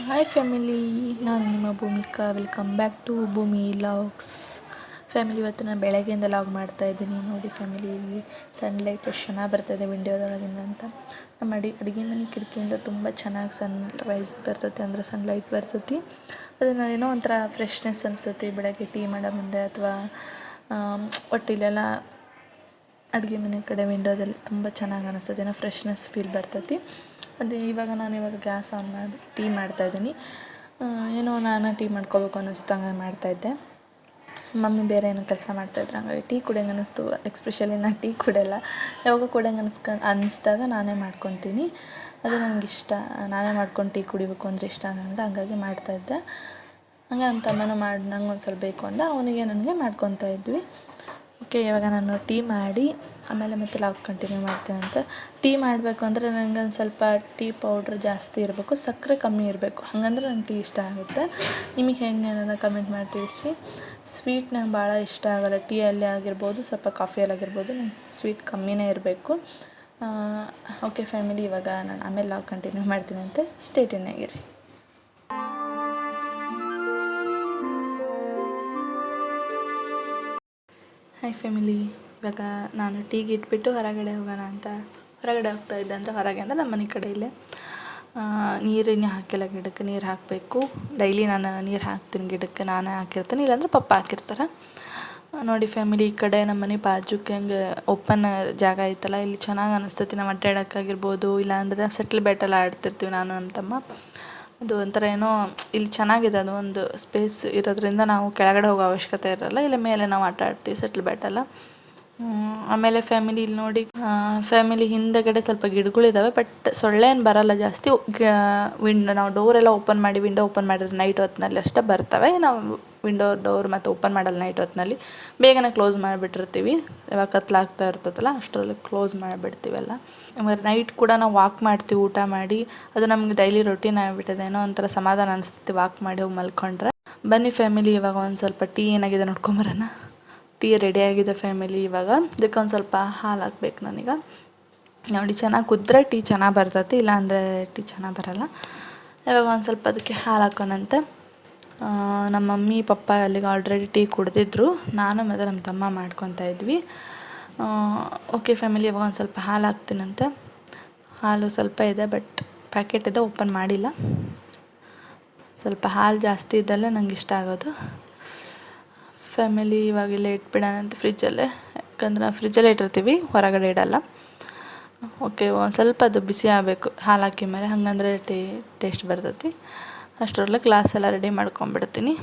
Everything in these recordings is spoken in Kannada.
ಹಾಯ್ ಫ್ಯಾಮಿಲಿ, ನಾನು ನಿಮ್ಮ ಭೂಮಿಕಾ. ವೆಲ್ಕಮ್ ಬ್ಯಾಕ್ ಟು ಭೂಮಿ ಲಾಗ್ಸ್. ಫ್ಯಾಮಿಲಿ ಇವತ್ತು ನಾನು ಬೆಳಗ್ಗೆಯಿಂದ ಲಾಗ್ ಮಾಡ್ತಾಯಿದ್ದೀನಿ. ನೋಡಿ ಫ್ಯಾಮಿಲಿ, ಇಲ್ಲಿ ಸನ್ಲೈಟ್ ಎಷ್ಟು ಚೆನ್ನಾಗಿ ಬರ್ತದೆ ವಿಂಡೋದೊಳಗಿಂದ ಅಂತ. ನಮ್ಮ ಅಡುಗೆ ಮನೆ ಕಿಟಕಿಯಿಂದ ತುಂಬ ಚೆನ್ನಾಗಿ ಸನ್ರೈಸ್ ಬರ್ತೈತಿ, ಅಂದರೆ ಸನ್ಲೈಟ್ ಬರ್ತೈತಿ. ಅದನ್ನು ಏನೋ ಒಂಥರ ಫ್ರೆಶ್ನೆಸ್ ಅನಿಸುತ್ತೆ ಬೆಳಗ್ಗೆ ಟೀ ಮಾಡೋ ಮುಂದೆ, ಅಥವಾ ಒಟ್ಟು ಇಲ್ಲೆಲ್ಲ ಅಡುಗೆ ಮನೆ ಕಡೆ ವಿಂಡೋದಲ್ಲಿ ತುಂಬ ಚೆನ್ನಾಗಿ ಅನಿಸ್ತದೆ, ಏನೋ ಫ್ರೆಶ್ನೆಸ್ ಫೀಲ್ ಬರ್ತೈತಿ. ಅದೇ ನಾನು ಗ್ಯಾಸ್ ಆನ್ ಮಾಡಿ ಟೀ ಮಾಡ್ತಾಯಿದ್ದೀನಿ. ಏನೋ ನಾನು ಟೀ ಮಾಡ್ಕೋಬೇಕು ಅನ್ನಿಸ್ದಂಗೆ ಮಾಡ್ತಾಯಿದ್ದೆ. ಮಮ್ಮಿ ಬೇರೆ ಏನೋ ಕೆಲಸ ಮಾಡ್ತಾಯಿದ್ರು, ಹಂಗಾಗಿ ಟೀ ಕುಡಿಯೋಂಗೆ ಅನ್ನಿಸ್ತು. ಎಕ್ಸ್ಪೆಷಲಿ ನಾನು ಟೀ ಕುಡಿಯೋಲ್ಲ, ಯಾವಾಗ ಕುಡಿಯೋಂಗೆ ಅನ್ನಿಸ್ದಾಗ ನಾನೇ ಮಾಡ್ಕೊತೀನಿ. ಅದು ನನಗಿಷ್ಟ, ನಾನೇ ಮಾಡ್ಕೊಂಡು ಟೀ ಕುಡಿಬೇಕು ಅಂದರೆ ಇಷ್ಟ ನನಗೆ, ಹಂಗಾಗಿ ಮಾಡ್ತಾಯಿದ್ದೆ. ಹಂಗೆ ನಮ್ಮ ತಮ್ಮನೂ ನಂಗೆ ಒಂದು ಸ್ವಲ್ಪ ಬೇಕು ಅಂದ, ಅವನಿಗೆ ನನಗೆ ಮಾಡ್ಕೊತಾ ಇದ್ವಿ. ಓಕೆ, ಇವಾಗ ನಾನು ಟೀ ಮಾಡಿ ಆಮೇಲೆ ಮತ್ತೆ ಲಾಗ್ ಕಂಟಿನ್ಯೂ ಮಾಡ್ತೇನಂತೆ. ಟೀ ಮಾಡಬೇಕು ಅಂದರೆ ನನಗೆ ಒಂದು ಸ್ವಲ್ಪ ಟೀ ಪೌಡ್ರ್ ಜಾಸ್ತಿ ಇರಬೇಕು, ಸಕ್ಕರೆ ಕಮ್ಮಿ ಇರಬೇಕು, ಹಾಗಂದ್ರೆ ನಂಗೆ ಟೀ ಇಷ್ಟ ಆಗುತ್ತೆ. ನಿಮಗೆ ಹೆಂಗೆ ಅನ್ನೋದನ್ನ ಕಮೆಂಟ್ ಮಾಡಿ ತಿಳಿಸಿ. ಸ್ವೀಟ್ ನಂಗೆ ಭಾಳ ಇಷ್ಟ ಆಗೋಲ್ಲ, ಟೀಯಲ್ಲಿ ಆಗಿರ್ಬೋದು, ಸ್ವಲ್ಪ ಕಾಫಿಯಲ್ಲಿ ಆಗಿರ್ಬೋದು, ನಂಗೆ ಸ್ವೀಟ್ ಕಮ್ಮಿನೇ ಇರಬೇಕು. ಓಕೆ ಫ್ಯಾಮಿಲಿ, ಇವಾಗ ನಾನು ಆಮೇಲೆ ಲಾಗ್ ಕಂಟಿನ್ಯೂ ಮಾಡ್ತೀನಂತೆ. ಸ್ಟೇ ಟ್ಯೂನ್ ಆಗಿರಿ. ಹಾಯ್ ಫ್ಯಾಮಿಲಿ, ಇವಾಗ ನಾನು ಟೀಗೆ ಇಟ್ಬಿಟ್ಟು ಹೊರಗಡೆ ಹೋಗೋಣ ಅಂತ ಹೊರಗಡೆ ಹೋಗ್ತಾಯಿದ್ದೆ. ಅಂದರೆ ಹೊರಗೆ ಅಂದರೆ ನಮ್ಮ ಮನೆ ಕಡೆ ಇಲ್ಲೇ ನೀರಿನ ಹಾಕಿಲ್ಲ, ಗಿಡಕ್ಕೆ ನೀರು ಹಾಕಬೇಕು. ಡೈಲಿ ನಾನು ನೀರು ಹಾಕ್ತೀನಿ ಗಿಡಕ್ಕೆ, ನಾನೇ ಹಾಕಿರ್ತೀನಿ, ಇಲ್ಲಾಂದ್ರೆ ಪಪ್ಪ ಹಾಕಿರ್ತಾರೆ. ನೋಡಿ ಫ್ಯಾಮಿಲಿ, ಈ ಕಡೆ ನಮ್ಮ ಮನೆ ಬಾಜುಕ್ಕೆ ಹಂಗೆ ಓಪನ್ ಜಾಗ ಐತಲ್ಲ, ಇಲ್ಲಿ ಚೆನ್ನಾಗಿ ಅನಿಸ್ತೈತಿ. ನಾವು ಅಡ್ಡಾಡೋಕ್ಕಾಗಿರ್ಬೋದು, ಇಲ್ಲಾಂದರೆ ಸೆಟ್ಲ್ ಬ್ಯಾಟೆಲ್ಲ ಆಡ್ತಿರ್ತೀವಿ ನಾನು ನಮ್ಮ ತಮ್ಮ. ಅದು ಒಂಥರ ಏನೋ ಇಲ್ಲಿ ಚೆನ್ನಾಗಿದೆ, ಅದು ಒಂದು ಸ್ಪೇಸ್ ಇರೋದ್ರಿಂದ ನಾವು ಕೆಳಗಡೆ ಹೋಗೋ ಅವಶ್ಯಕತೆ ಇರೋಲ್ಲ, ಇಲ್ಲ ಮೇಲೆ ನಾವು ಆಟ ಆಡ್ತೀವಿ ಸೆಟ್ಲ್ ಬ್ಯಾಟೆಲ್ಲ. ಆಮೇಲೆ ಫ್ಯಾಮಿಲಿ ಇಲ್ಲಿ ನೋಡಿ, ಫ್ಯಾಮಿಲಿ ಹಿಂದೆಗಡೆ ಸ್ವಲ್ಪ ಗಿಡಗಳಿದ್ದಾವೆ, ಬಟ್ ಸೊಳ್ಳೆ ಏನು ಬರೋಲ್ಲ ಜಾಸ್ತಿ. ನಾವು ಡೋರೆಲ್ಲ ಓಪನ್ ಮಾಡಿ, ವಿಂಡೋ ಓಪನ್ ಮಾಡಿದ್ರೆ ನೈಟ್ ಹೊತ್ತಿನಲ್ಲಿ ಅಷ್ಟೇ ಬರ್ತವೆ. ನಾವು ಡೋರ್ ಮತ್ತು ಓಪನ್ ಮಾಡಲ್ಲ ನೈಟ್ ಹೊತ್ತಿನಲ್ಲಿ, ಬೇಗನೆ ಕ್ಲೋಸ್ ಮಾಡಿಬಿಟ್ಟಿರ್ತೀವಿ. ಇವಾಗ ಕತ್ಲಾಗ್ತಾ ಇರ್ತದಲ್ಲ ಅಷ್ಟರಲ್ಲಿ ಕ್ಲೋಸ್ ಮಾಡಿಬಿಡ್ತೀವಲ್ಲ. ಆಮೇಲೆ ನೈಟ್ ಕೂಡ ನಾವು ವಾಕ್ ಮಾಡ್ತೀವಿ ಊಟ ಮಾಡಿ, ಅದು ನಮ್ಗೆ ಡೈಲಿ ರೊಟೀನ್ ಆಗಿಬಿಟ್ಟಿದೆ. ಏನೋ ಒಂಥರ ಸಮಾಧಾನ ಅನಿಸ್ತೈತಿ ವಾಕ್ ಮಾಡಿ ಹೋಗಿ ಮಲ್ಕೊಂಡ್ರೆ. ಬನ್ನಿ ಫ್ಯಾಮಿಲಿ, ಇವಾಗ ಒಂದು ಸ್ವಲ್ಪ ಟೀ ಏನಾಗಿದೆ ನೋಡ್ಕೊಂಬರೋಣ. ಟೀ ರೆಡಿಯಾಗಿದೆ ಫ್ಯಾಮಿಲಿ. ಇವಾಗ ಇದಕ್ಕೆ ಒಂದು ಸ್ವಲ್ಪ ಹಾಲು ಹಾಕ್ಬೇಕು ನನಗೆ. ನೋಡಿ, ಚೆನ್ನಾಗಿ ಕುದ್ರೆ ಟೀ ಚೆನ್ನಾಗಿ ಬರ್ತೈತಿ, ಇಲ್ಲಾಂದರೆ ಟೀ ಚೆನ್ನಾಗಿ ಬರೋಲ್ಲ. ಇವಾಗ ಒಂದು ಸ್ವಲ್ಪ ಅದಕ್ಕೆ ಹಾಲು ಹಾಕೋಣಂತೆ. ನಮ್ಮ ಮಮ್ಮಿ ಪಪ್ಪ ಅಲ್ಲಿಗೆ ಆಲ್ರೆಡಿ ಟೀ ಕುಡಿದಿದ್ರು, ನಾನು ಮತ್ತು ನಮ್ಮ ತಮ್ಮ ಮಾಡ್ಕೊತಾ ಇದ್ವಿ. ಓಕೆ ಫ್ಯಾಮಿಲಿ, ಇವಾಗ ಒಂದು ಸ್ವಲ್ಪ ಹಾಲು ಹಾಕ್ತೀನಂತೆ. ಹಾಲು ಸ್ವಲ್ಪ ಇದೆ, ಬಟ್ ಪ್ಯಾಕೆಟ್ ಇದೆ, ಓಪನ್ ಮಾಡಿಲ್ಲ. ಸ್ವಲ್ಪ ಹಾಲು ಜಾಸ್ತಿ ಇದ್ದಲ್ಲೇ ನಂಗೆ ಇಷ್ಟ ಆಗೋದು. ಫ್ಯಾಮಿಲಿ ಇವಾಗ ಇಲ್ಲೇ ಇಟ್ಬಿಡೋಣಂತ ಫ್ರಿಜ್ಜಲ್ಲೇ, ಯಾಕಂದ್ರೆ ಫ್ರಿಜ್ಜಲ್ಲೇ ಇಟ್ಟಿರ್ತೀವಿ, ಹೊರಗಡೆ ಇಡೋಲ್ಲ. ಓಕೆ, ಒಂದು ಸ್ವಲ್ಪ ಅದು ಬಿಸಿ ಆಗಬೇಕು ಹಾಲು ಹಾಕಿ ಮೇಲೆ, ಹಾಗಂದ್ರೆ ಟೇಸ್ಟ್ ಬರ್ತೈತಿ. ಅಷ್ಟರಲ್ಲೇ ಗ್ಲಾಸೆಲ್ಲ ರೆಡಿ ಮಾಡ್ಕೊಂಬಿಡ್ತೀನಿ.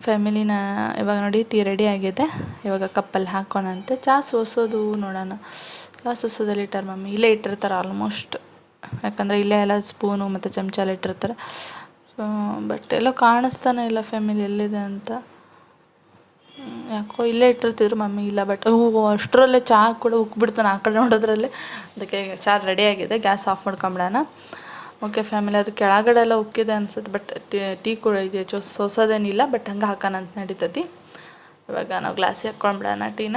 ಫ್ಯಾಮಿಲಿನ ಇವಾಗ ನೋಡಿ ಟೀ ರೆಡಿ ಆಗಿದೆ. ಇವಾಗ ಕಪ್ಪಲ್ಲಿ ಹಾಕೋಣಂತೆ. ಚಹಾ ಸೋಸೋದು ನೋಡೋಣ, ಚಹಾ ಸೋಸೋದಲ್ಲಿ ಇಟ್ಟಾರೆ ಮಮ್ಮಿ, ಇಲ್ಲೇ ಇಟ್ಟಿರ್ತಾರೆ ಆಲ್ಮೋಸ್ಟ್, ಯಾಕಂದರೆ ಇಲ್ಲೇ ಎಲ್ಲ ಸ್ಪೂನು ಮತ್ತು ಚಮಚ ಎಲ್ಲ ಇಟ್ಟಿರ್ತಾರೆ. ಬಟ್ ಎಲ್ಲೋ ಕಾಣಿಸ್ತಾನೆ ಇಲ್ಲ ಫ್ಯಾಮಿಲಿ ಎಲ್ಲಿದೆ ಅಂತ. ಯಾಕೋ ಇಲ್ಲೇ ಇಟ್ಟಿರ್ತಿದ್ರು ಮಮ್ಮಿ, ಇಲ್ಲ ಬಟ್ ಅಷ್ಟರಲ್ಲೇ ಚಹಾ ಕೂಡ ಉಕ್ಬಿಡ್ತಾನೆ ಆ ಕಡೆ ನೋಡೋದ್ರಲ್ಲೇ. ಅದಕ್ಕೆ ಚಹಾ ರೆಡಿಯಾಗಿದೆ, ಗ್ಯಾಸ್ ಆಫ್ ಮಾಡ್ಕೊಂಬಿಡೋಣ. ಓಕೆ ಫ್ಯಾಮಿಲಿ, ಅದು ಕೆಳಗಡೆ ಎಲ್ಲ ಉಕ್ಕಿದೆ ಅನ್ಸುತ್ತೆ, ಬಟ್ ಟೀ ಕೂಡ ಇದೆ, ಸೋಸೋದೇನಿಲ್ಲ, ಬಟ್ ಹಂಗೆ ಹಾಕೋಣಂತ ನಡೀತೈತಿ. ಇವಾಗ ನಾವು ಗ್ಲಾಸಿಗೆ ಹಾಕ್ಕೊಂಡ್ಬಿಡೋಣ ಟೀನ.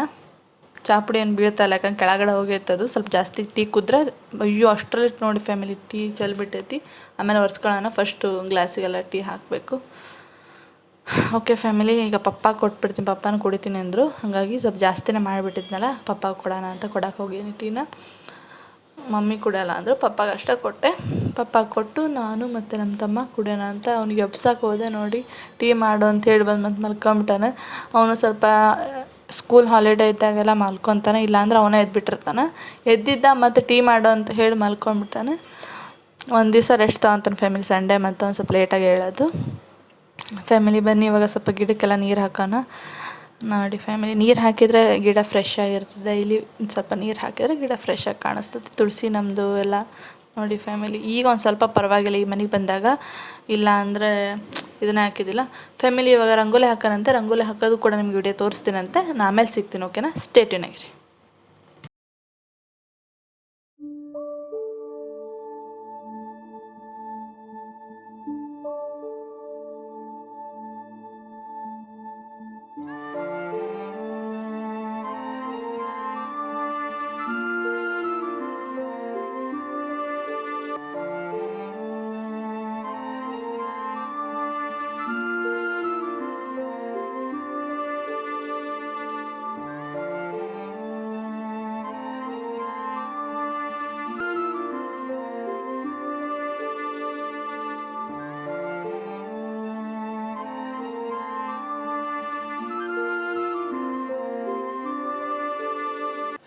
ಚಹಾ ಪುಡಿ ಏನು ಬೀಳ್ತಾಯಿಲ್ಲ, ಯಾಕಂದ್ರೆ ಕೆಳಗಡೆ ಹೋಗೈತದು. ಸ್ವಲ್ಪ ಜಾಸ್ತಿ ಟೀ ಕುದ್ರೆ, ಅಯ್ಯೋ ಅಷ್ಟರಲ್ಲಿ ನೋಡಿ ಫ್ಯಾಮಿಲಿ ಟೀ ಚೆಲ್ಬಿಟ್ಟೈತಿ. ಆಮೇಲೆ ಒರೆಸ್ಕೊಳ್ಳೋಣ, ಫಸ್ಟು ಗ್ಲಾಸಿಗೆಲ್ಲ ಟೀ ಹಾಕಬೇಕು. ಓಕೆ ಫ್ಯಾಮಿಲಿ, ಈಗ ಪಪ್ಪ ಕೊಟ್ಬಿಡ್ತೀನಿ, ಪಪ್ಪನೂ ಕುಡಿತೀನಿ ಅಂದರು, ಹಾಗಾಗಿ ಸ್ವಲ್ಪ ಜಾಸ್ತಿನೇ ಮಾಡಿಬಿಟ್ಟಿದ್ನಲ್ಲ, ಪಪ್ಪ ಕೊಡೋಣ ಅಂತ ಕೊಡೋಕೆ ಹೋಗಿದ್ದೀನಿ ಟೀನ. ಮಮ್ಮಿ ಕುಡಿಯೋಲ್ಲ ಅಂದರು, ಪಪ್ಪಗೆ ಅಷ್ಟೇ ಕೊಟ್ಟೆ. ಪಪ್ಪ ಕೊಟ್ಟು ನಾನು ಮತ್ತು ನಮ್ಮ ತಮ್ಮ ಕುಡಿಯೋಣ ಅಂತ ಅವ್ನಿಗೆ ಎಬ್ಸಕ್ಕೆ ಹೋದೆ. ನೋಡಿ, ಟೀ ಮಾಡು ಅಂತ ಹೇಳಿ ಬಂದು ಮತ್ತೆ ಮಲ್ಕೊಂಬಿಟ್ಟಾನೆ. ಅವನು ಸ್ವಲ್ಪ ಸ್ಕೂಲ್ ಹಾಲಿಡೇ ಇದ್ದಾಗೆಲ್ಲ ಮಲ್ಕೊತಾನೆ, ಇಲ್ಲಾಂದ್ರೆ ಅವನೇ ಎದ್ಬಿಟ್ಟಿರ್ತಾನೆ. ಎದ್ದಿದ್ದ ಮತ್ತು ಟೀ ಮಾಡು ಅಂತ ಹೇಳಿ ಮಲ್ಕೊಂಬಿಟ್ಟಾನೆ. ಒಂದು ದಿವಸ ರೆಸ್ಟ್ ತೊಗೊತಾನೆ ಫ್ಯಾಮಿಲಿ, ಸಂಡೇ ಮತ್ತು ಒಂದು ಸ್ವಲ್ಪ ಲೇಟಾಗಿ ಹೇಳೋದು. ಫ್ಯಾಮಿಲಿ ಬನ್ನಿ, ಇವಾಗ ಸ್ವಲ್ಪ ಗಿಡಕ್ಕೆಲ್ಲ ನೀರು ಹಾಕೋಣ. ನೋಡಿ ಫ್ಯಾಮಿಲಿ, ನೀರು ಹಾಕಿದರೆ ಗಿಡ ಫ್ರೆಶ್ ಆಗಿರ್ತದೆ. ಡೈಲಿ ಸ್ವಲ್ಪ ನೀರು ಹಾಕಿದರೆ ಗಿಡ ಫ್ರೆಶ್ ಆಗಿ ಕಾಣಿಸ್ತದೆ. ತುಳಸಿ ನಮ್ಮದು ಎಲ್ಲ ನೋಡಿ ಫ್ಯಾಮಿಲಿ, ಈಗ ಒಂದು ಸ್ವಲ್ಪ ಪರವಾಗಿಲ್ಲ ಈ ಮನೆಗೆ ಬಂದಾಗ, ಇಲ್ಲ ಅಂದರೆ ಇದನ್ನೇ ಹಾಕಿದ್ದಿಲ್ಲ. ಫ್ಯಾಮಿಲಿ ಇವಾಗ ರಂಗೋಲಿ ಹಾಕೋಣಂತೆ. ರಂಗೋಲಿ ಹಾಕೋದು ಕೂಡ ನಿಮ್ಗೆ ವಿಡಿಯೋ ತೋರಿಸ್ತೀನಂತೆ, ನಾನು ಆಮೇಲೆ ಸಿಗ್ತೀನಿ. ಓಕೆನಾ, ಸ್ಟೇ ಟ್ಯೂನ್ ಆಗಿರಿ.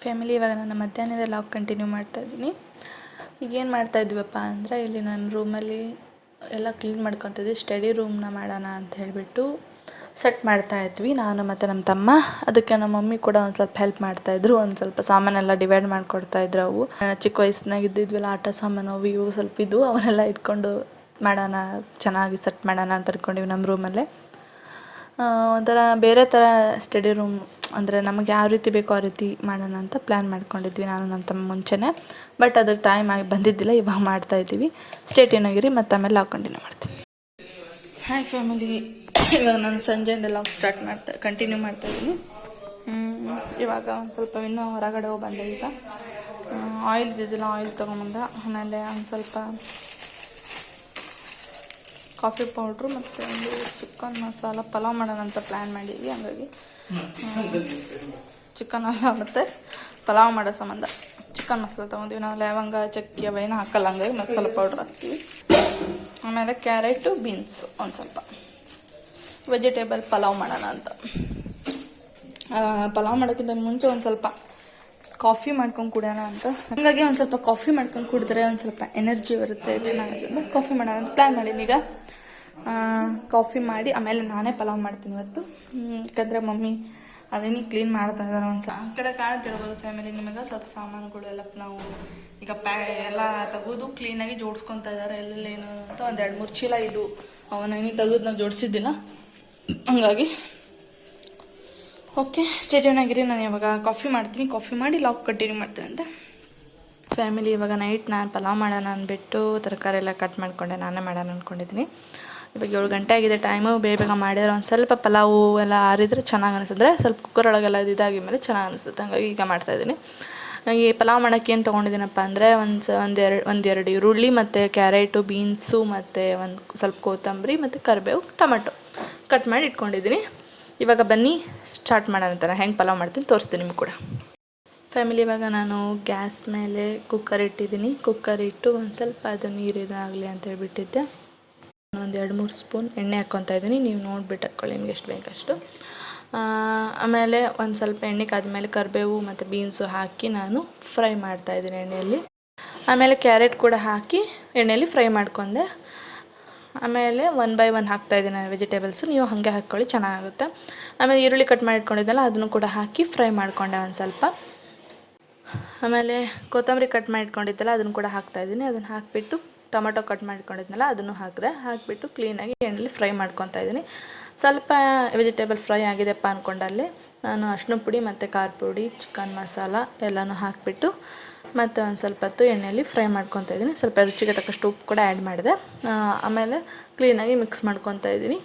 ಫ್ಯಾಮಿಲಿ ಇವಾಗ ನಾನು ಮಧ್ಯಾಹ್ನದ ಲಾಗ್ ಕಂಟಿನ್ಯೂ ಮಾಡ್ತಾಯಿದ್ದೀನಿ. ಈಗೇನು ಮಾಡ್ತಾಯಿದ್ವಪ್ಪ ಅಂದರೆ ಇಲ್ಲಿ ನನ್ನ ರೂಮಲ್ಲಿ ಎಲ್ಲ ಕ್ಲೀನ್ ಮಾಡ್ಕೊತಿದ್ವಿ. ಸ್ಟಡಿ ರೂಮ್ನ ಮಾಡೋಣ ಅಂತ ಹೇಳಿಬಿಟ್ಟು ಸೆಟ್ ಮಾಡ್ತಾಯಿದ್ವಿ ನಾನು ಮತ್ತು ನಮ್ಮ ತಮ್ಮ. ಅದಕ್ಕೆ ನಮ್ಮ ಮಮ್ಮಿ ಕೂಡ ಒಂದು ಸ್ವಲ್ಪ ಹೆಲ್ಪ್ ಮಾಡ್ತಾಯಿದ್ರು. ಒಂದು ಸ್ವಲ್ಪ ಸಾಮಾನೆಲ್ಲ ಡಿವೈಡ್ ಮಾಡಿಕೊಡ್ತಾಯಿದ್ರು. ಅವು ಚಿಕ್ಕ ವಯಸ್ಸಿನಾಗ ಇದ್ದಿದ್ವಲ್ಲ ಆಟ ಸಾಮಾನು ಅವು ಇವು ಸ್ವಲ್ಪ ಇದ್ವು, ಅವನ್ನೆಲ್ಲ ಇಟ್ಕೊಂಡು ಮಾಡೋಣ, ಚೆನ್ನಾಗಿ ಸೆಟ್ ಮಾಡೋಣ ಅಂತ ಅಂದ್ಕೊಂಡಿವಿ ನಮ್ಮ ರೂಮಲ್ಲೇ. ಒಂಥರ ಬೇರೆ ಥರ ಸ್ಟಡಿ ರೂಮ್ ಅಂದರೆ ನಮಗೆ ಯಾವ ರೀತಿ ಬೇಕೋ ಆ ರೀತಿ ಮಾಡೋಣ ಅಂತ ಪ್ಲ್ಯಾನ್ ಮಾಡ್ಕೊಂಡಿದ್ವಿ ನಾನು ನಮ್ಮ ತಮ್ಮ ಮುಂಚೆನೇ. ಬಟ್ ಅದು ಟೈಮ್ ಆಗಿ ಬಂದಿದ್ದಿಲ್ಲ, ಇವಾಗ ಮಾಡ್ತಾಯಿದ್ದೀವಿ. ಸ್ಟೇಟ್ ಏನಾಗಿರಿ ಮತ್ತು ಆಮೇಲೆ ಲಾಗ್ ಕಂಟಿನ್ಯೂ ಮಾಡ್ತೀನಿ. ಹಾಯ್ ಫ್ಯಾಮಿಲಿ, ಇವಾಗ ನಾನು ಸಂಜೆಯಿಂದ ಲಾಗ್ ಕಂಟಿನ್ಯೂ ಮಾಡ್ತಾಯಿದ್ದೀನಿ. ಇವಾಗ ಒಂದು ಸ್ವಲ್ಪ ಇನ್ನೂ ಹೊರಗಡೆ ಹೋಗಿ ಬಂದೆ. ಈಗ ಆಯಿಲ್ ಇದ್ದಿದ್ದಿಲ್ಲ, ಆಯಿಲ್ ತೊಗೊಂಬಂದ. ಆಮೇಲೆ ಒಂದು ಸ್ವಲ್ಪ ಕಾಫಿ ಪೌಡ್ರು ಮತ್ತು ಒಂದು ಚಿಕನ್ ಮಸಾಲ ಪಲಾವ್ ಮಾಡೋಣ ಅಂತ ಪ್ಲ್ಯಾನ್ ಮಾಡಿದ್ವಿ. ಹಂಗಾಗಿ ಚಿಕನ್ ಅಲ್ಲ ಮತ್ತು ಪಲಾವ್ ಮಾಡೋ ಸಂಬಂಧ ಚಿಕನ್ ಮಸಾಲ ತೊಗೊಂಡ್ವಿ. ನಾವು ಲವಂಗ ಚಕ್ಕೆ ಅವೇನು ಹಾಕಲ್ಲ, ಹಂಗಾಗಿ ಮಸಾಲ ಪೌಡ್ರ್ ಹಾಕ್ತೀವಿ. ಆಮೇಲೆ ಕ್ಯಾರೆಟು ಬೀನ್ಸ್ ಒಂದು ಸ್ವಲ್ಪ ವೆಜಿಟೇಬಲ್ ಪಲಾವ್ ಮಾಡೋಣ ಅಂತ. ಪಲಾವ್ ಮಾಡೋಕ್ಕಿಂತ ಮುಂಚೆ ಒಂದು ಸ್ವಲ್ಪ ಕಾಫಿ ಮಾಡ್ಕೊಂಡು ಕುಡಿಯೋಣ ಅಂತ. ಹಾಗಾಗಿ ಒಂದು ಸ್ವಲ್ಪ ಕಾಫಿ ಮಾಡ್ಕೊಂಡು ಕುಡಿದ್ರೆ ಒಂದು ಸ್ವಲ್ಪ ಎನರ್ಜಿ ಬರುತ್ತೆ, ಚೆನ್ನಾಗಿದೆ. ಕಾಫಿ ಮಾಡೋಣ ಅಂತ ಪ್ಲ್ಯಾನ್ ಮಾಡೀನಿ. ಈಗ ಕಾಫಿ ಮಾಡಿ ಆಮೇಲೆ ನಾನೇ ಪಲಾವ್ ಮಾಡ್ತೀನಿ ಇವತ್ತು. ಯಾಕಂದರೆ ಮಮ್ಮಿ ಅದೇನು ಕ್ಲೀನ್ ಮಾಡ್ತಾ ಇದ್ದಾರೆ. ಒಂದು ಆ ಕಡೆ ಕಾಣ್ತಿರ್ಬೋದು ಫ್ಯಾಮಿಲಿ ನಿಮಗೆ. ಸ್ವಲ್ಪ ಸಾಮಾನುಗಳು ಎಲ್ಲ ನಾವು ಈಗ ಎಲ್ಲ ತೆಗೆದು ಕ್ಲೀನಾಗಿ ಜೋಡಿಸ್ಕೊತಾ ಇದ್ದಾರೆ. ಎಲ್ಲೇನು ಅಂತ ಒಂದು 2-3 ಚೀಲ ಇದು ಅವನೇನು ತೆಗೆದು ನಾವು ಜೋಡಿಸಿದ್ದಿಲ್ಲ. ಹಂಗಾಗಿ ಓಕೆ, ಸ್ಟೇಡಿಯಮ್ನಾಗಿರಿ. ನಾನು ಇವಾಗ ಕಾಫಿ ಮಾಡ್ತೀನಿ. ಕಾಫಿ ಮಾಡಿ ಲಾಗ್ ಕಂಟಿನ್ಯೂ ಮಾಡ್ತೀನಿ ಅಂತ. ಫ್ಯಾಮಿಲಿ ಇವಾಗ ನೈಟ್ ನಾನು ಪಲಾವ್ ಮಾಡೋಣ ಅಂದ್ಬಿಟ್ಟು ತರಕಾರಿ ಎಲ್ಲ ಕಟ್ ಮಾಡಿಕೊಂಡೆ. ನಾನೇ ಮಾಡೋಣ ಅಂದ್ಕೊಂಡಿದ್ದೀನಿ. ಇವಾಗ 7 ಗಂಟೆ ಆಗಿದೆ ಟೈಮು. ಬೇಗ ಮಾಡಿದ್ರೆ ಒಂದು ಸ್ವಲ್ಪ ಪಲಾವು ಎಲ್ಲ ಆರಿದ್ರೆ ಚೆನ್ನಾಗಿ ಅನಿಸಿದ್ರೆ, ಸ್ವಲ್ಪ ಕುಕ್ಕರ್ ಒಳಗೆಲ್ಲ ಇದಾಗಿ ಮೇಲೆ ಚೆನ್ನಾಗಿ ಅನಿಸುತ್ತೆ. ಹಂಗಾಗಿ ಈಗ ಮಾಡ್ತಾಯಿದ್ದೀನಿ. ಈ ಪಲಾವ್ ಮಾಡೋಕ್ಕೆ ಏನು ತೊಗೊಂಡಿದ್ದೀನಪ್ಪ ಅಂದರೆ ಒಂದೆರಡು ಈರುಳ್ಳಿ ಮತ್ತು ಕ್ಯಾರೆಟು ಬೀನ್ಸು ಮತ್ತು ಒಂದು ಸ್ವಲ್ಪ ಕೊತ್ತಂಬರಿ ಮತ್ತು ಕರಿಬೇವು ಟೊಮೆಟೊ ಕಟ್ ಮಾಡಿ ಇಟ್ಕೊಂಡಿದ್ದೀನಿ. ಇವಾಗ ಬನ್ನಿ ಸ್ಟಾರ್ಟ್ ಮಾಡೋಣ ಅಂತ. ಹೆಂಗೆ ಪಲಾವ್ ಮಾಡ್ತೀನಿ ತೋರಿಸ್ತೀನಿ ನಿಮ್ಗೆ ಕೂಡ. ಫ್ಯಾಮಿಲಿ ಇವಾಗ ನಾನು ಗ್ಯಾಸ್ ಮೇಲೆ ಕುಕ್ಕರ್ ಇಟ್ಟಿದ್ದೀನಿ. ಕುಕ್ಕರ್ ಇಟ್ಟು ಒಂದು ಸ್ವಲ್ಪ ಅದು ನೀರು ಇದಾಗಲಿ ಅಂತ ಹೇಳ್ಬಿಟ್ಟಿದ್ದೆ. ಒಂದು 2-3 ಸ್ಪೂನ್ ಎಣ್ಣೆ ಹಾಕ್ಕೊತಾ ಇದ್ದೀನಿ. ನೀವು ನೋಡಿಬಿಟ್ಟು ಹಾಕ್ಕೊಳ್ಳಿ ನಿಮ್ಗೆ ಎಷ್ಟು ಬೇಕಷ್ಟು. ಆಮೇಲೆ ಒಂದು ಸ್ವಲ್ಪ ಎಣ್ಣೆ ಕಾದ್ಮೇಲೆ ಕರಿಬೇವು ಮತ್ತು ಬೀನ್ಸು ಹಾಕಿ ನಾನು ಫ್ರೈ ಮಾಡ್ತಾಯಿದ್ದೀನಿ ಎಣ್ಣೆಯಲ್ಲಿ. ಆಮೇಲೆ ಕ್ಯಾರೆಟ್ ಕೂಡ ಹಾಕಿ ಎಣ್ಣೆಯಲ್ಲಿ ಫ್ರೈ ಮಾಡ್ಕೊಂಡೆ. ಆಮೇಲೆ 1 ಬೈ 1 ಹಾಕ್ತಾಯಿದ್ದೀನಿ ನಾನು ವೆಜಿಟೇಬಲ್ಸು. ನೀವು ಹಾಗೆ ಹಾಕ್ಕೊಳ್ಳಿ, ಚೆನ್ನಾಗುತ್ತೆ. ಆಮೇಲೆ ಈರುಳ್ಳಿ ಕಟ್ ಮಾಡಿ ಇಟ್ಕೊಂಡಿದ್ದೆಲ್ಲ ಅದನ್ನು ಕೂಡ ಹಾಕಿ ಫ್ರೈ ಮಾಡಿಕೊಂಡೆ ಒಂದು ಸ್ವಲ್ಪ. ಆಮೇಲೆ ಕೊತ್ತಂಬರಿ ಕಟ್ ಮಾಡಿ ಇಟ್ಕೊಂಡಿದ್ದೆಲ್ಲ ಅದನ್ನು ಕೂಡ ಹಾಕ್ತಾಯಿದ್ದೀನಿ. ಅದನ್ನು ಹಾಕಿಬಿಟ್ಟು ಟೊಮೆಟೊ ಕಟ್ ಮಾಡ್ಕೊಂಡಿದ್ನಲ್ಲ ಅದನ್ನು ಹಾಕಿಬಿಟ್ಟು ಕ್ಲೀನಾಗಿ ಎಣ್ಣೆಲಿ ಫ್ರೈ ಮಾಡ್ಕೊತಾ ಇದ್ದೀನಿ. ಸ್ವಲ್ಪ ವೆಜಿಟೇಬಲ್ ಫ್ರೈ ಆಗಿದೆಪ್ಪ ಅಂದ್ಕೊಂಡಲ್ಲಿ ನಾನು ಅರಿಶಿನ ಪುಡಿ ಮತ್ತು ಖಾರ ಪುಡಿ ಚಿಕನ್ ಮಸಾಲ ಎಲ್ಲನೂ ಹಾಕಿಬಿಟ್ಟು ಮತ್ತು ಒಂದು ಸ್ವಲ್ಪ ಹೊತ್ತು ಎಣ್ಣೆಯಲ್ಲಿ ಫ್ರೈ ಮಾಡ್ಕೊತಾ ಇದ್ದೀನಿ. ಸ್ವಲ್ಪ ರುಚಿಗೆ ತಕ್ಕಷ್ಟು ಉಪ್ಪು ಕೂಡ ಆ್ಯಡ್ ಮಾಡಿದೆ. ಆಮೇಲೆ ಕ್ಲೀನಾಗಿ ಮಿಕ್ಸ್ ಮಾಡ್ಕೊತಾ ಇದ್ದೀನಿ.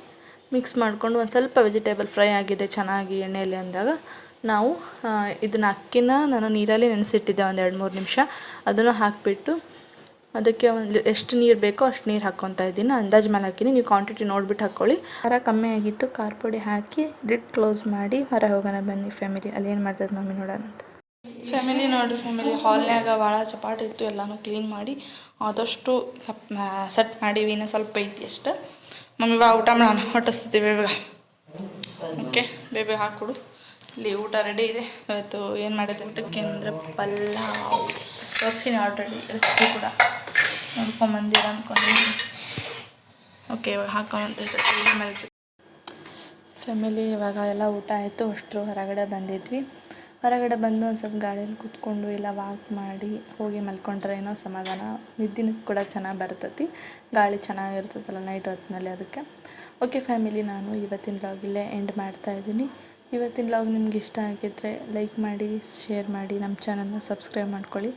ಮಿಕ್ಸ್ ಮಾಡಿಕೊಂಡು ಒಂದು ಸ್ವಲ್ಪ ವೆಜಿಟೇಬಲ್ ಫ್ರೈ ಆಗಿದೆ ಚೆನ್ನಾಗಿ ಎಣ್ಣೆಯಲ್ಲಿ ಅಂದಾಗ ನಾವು ಇದನ್ನು ಅಕ್ಕಿನ ನಾನು ನೀರಲ್ಲಿ ನೆನೆಸಿಟ್ಟಿದ್ದೆ ಒಂದು 2-3 ನಿಮಿಷ. ಅದನ್ನು ಹಾಕಿಬಿಟ್ಟು ಅದಕ್ಕೆ ಒಂದು ಎಷ್ಟು ನೀರು ಬೇಕೋ ಅಷ್ಟು ನೀರು ಹಾಕ್ಕೊತಾ ಇದ್ದೀನಿ. ಅಂದಾಜು ಮೇಲೆ ಹಾಕಿನಿ, ನೀವು ಕ್ವಾಂಟಿಟಿ ನೋಡಿಬಿಟ್ಟು ಹಾಕ್ಕೊಳ್ಳಿ. ಖಾರ ಕಮ್ಮಿ ಆಗಿತ್ತು, ಖಾರ ಪುಡಿ ಹಾಕಿ ಲಿಡ್ ಕ್ಲೋಸ್ ಮಾಡಿ ಹೊರ ಹೋಗೋಣ ಬನ್ನಿ ಫ್ಯಾಮಿಲಿ. ಅಲ್ಲಿ ಏನು ಮಾಡ್ತದೆ ಮಮ್ಮಿ ನೋಡೋಣ ಅಂತ. ಫ್ಯಾಮಿಲಿ ನೋಡಿರಿ ಫ್ಯಾಮಿಲಿ, ಹಾಲ್ನಾಗ ಭಾಳ ಚಪಾಟಿ ಇತ್ತು. ಎಲ್ಲನೂ ಕ್ಲೀನ್ ಮಾಡಿ ಆದಷ್ಟು ಸೆಟ್ ಮಾಡೀವಿ. ಇನ್ನೂ ಸ್ವಲ್ಪ ಐತಿ ಅಷ್ಟು. ಮಮ್ಮಿ ಬಾ ಊಟ ಮಾಡೋಣ, ಹೊಟ್ಟಿಸ್ತೀವಿ ಬೇಗ. ಓಕೆ, ಬೇಗ ಹಾಕ್ಕೊಡು. ಇಲ್ಲಿ ಊಟ ರೆಡಿ ಇದೆ. ಇವತ್ತು ಏನು ಮಾಡಿದೆ ಊಟಕ್ಕೆ ಅಂದರೆ ಪಲಾವ್ ತೋರಿಸ್ತೀನಿ ಆಲ್ರೆಡಿ. ರೆಸಿಪಿ ಕೂಡ ನೋಡ್ಕೊಂಬಂದಿರ ಅಂದ್ಕೊಂಡಿದ್ದೀನಿ. ಓಕೆ, ಇವಾಗ ಹಾಕೊಂತ ಆಮೇಲೆ ಫ್ಯಾಮಿಲಿ ಇವಾಗ ಎಲ್ಲ ಊಟ ಆಯಿತು. ಅಷ್ಟರು ಹೊರಗಡೆ ಬಂದಿದ್ವಿ. ಹೊರಗಡೆ ಬಂದು ಒಂದು ಸ್ವಲ್ಪ ಗಾಳಿಯಲ್ಲಿ ಕೂತ್ಕೊಂಡು ಇಲ್ಲ ವಾಕ್ ಮಾಡಿ ಹೋಗಿ ಮಲ್ಕೊಂಡ್ರೆ ಏನೋ ಸಮಾಧಾನ, ನಿದ್ದಿನೂ ಕೂಡ ಚೆನ್ನಾಗಿ ಬರ್ತೈತಿ. ಗಾಳಿ ಚೆನ್ನಾಗಿರ್ತದಲ್ಲ ನೈಟ್ ಹೊತ್ತಿನಲ್ಲಿ, ಅದಕ್ಕೆ. ಓಕೆ ಫ್ಯಾಮಿಲಿ, ನಾನು ಇವತ್ತಿನ ಲಾಗ್ ಇಲ್ಲೇ ಎಂಡ್ ಮಾಡ್ತಾಯಿದ್ದೀನಿ. ಇವತ್ತಿನ ಲಾಗ್ ನಿಮ್ಗೆ ಇಷ್ಟ ಆಗಿದ್ದರೆ ಲೈಕ್ ಮಾಡಿ, ಶೇರ್ ಮಾಡಿ, ನಮ್ಮ ಚಾನಲ್ನ ಸಬ್ಸ್ಕ್ರೈಬ್ ಮಾಡ್ಕೊಳ್ಳಿ.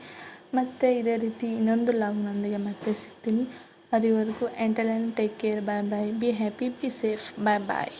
ಮತ್ತು ಇದೇ ರೀತಿ ಇನ್ನೊಂದು ಲಾಗ್ನೊಂದಿಗೆ ಮತ್ತೆ ಸಿಗ್ತೀನಿ. ಅಲ್ಲಿವರೆಗೂ ಎಂಟಲ್ take care. Bye bye. Be happy, be safe. Bye bye.